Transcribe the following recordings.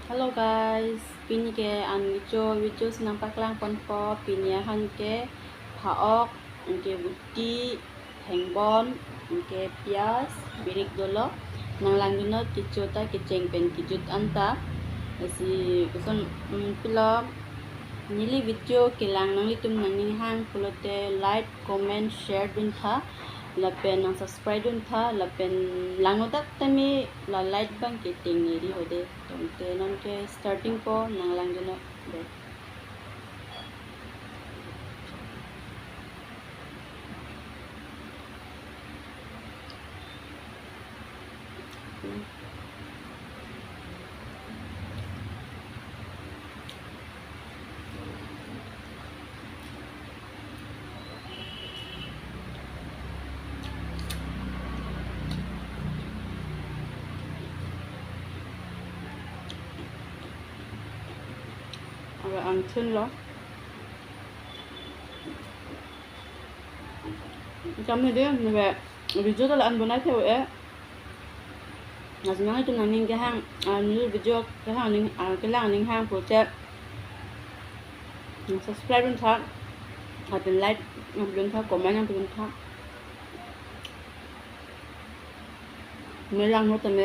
Hello guys, pini ke an video senang paklang pon po pini han ke paok ke buti hengbon ke pias birik dolo nang lang dino kicho ta kiceng pen kijut anta si kuson pila nili video kilang nang litum nang ning hang pulote like comment share dun tha lapen nang subscribe dun tha lapen langotak tami la like bang ke ting ni ri hode tonte non ke starting po nang lang dun de aga ang thun lo chăm này đi về video đó là anh bonai theo ấy là chúng nó trong này ninh cái hang như video cái hang ninh cái làng ninh hang project subscribe dun tha lapen like ngam dun tha comment ngam dun tha mới lang nó tầm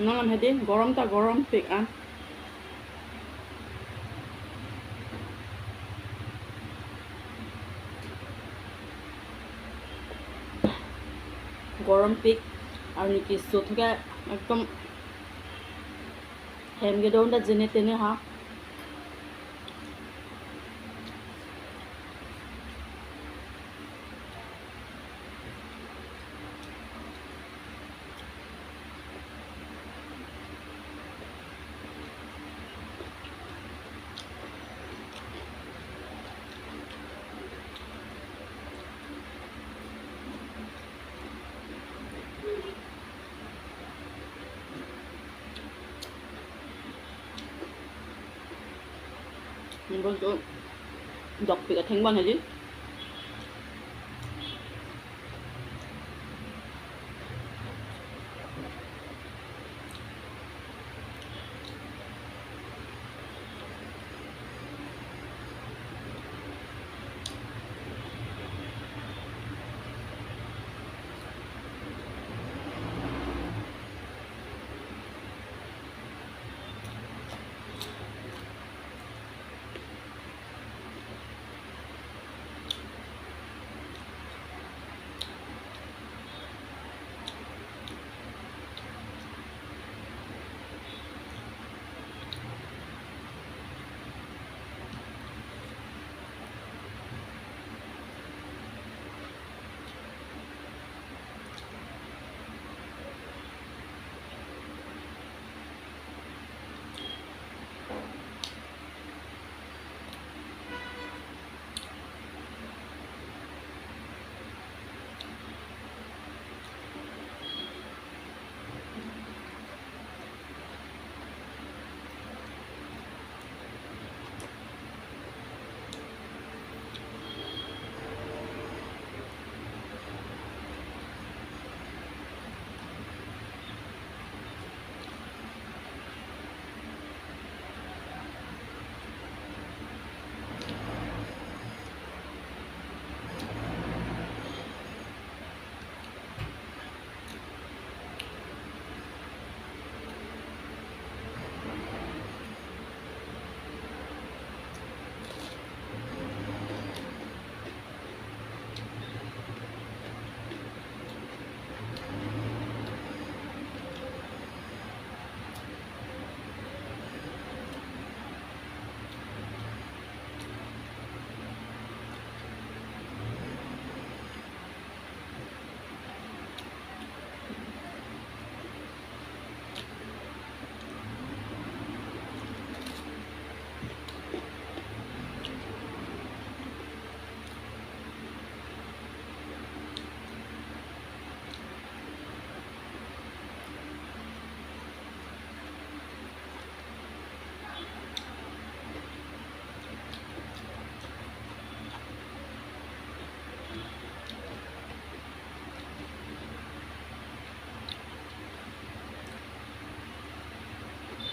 nangan hadi gorom ta gorom pik an গরম pick আর নাকি সোথকা একদম হেমগে দৌনটা জেনে তেনে হা 이번 또 넉비가 탱반하지?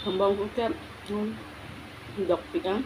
kembang cũng kém dọc bị cắn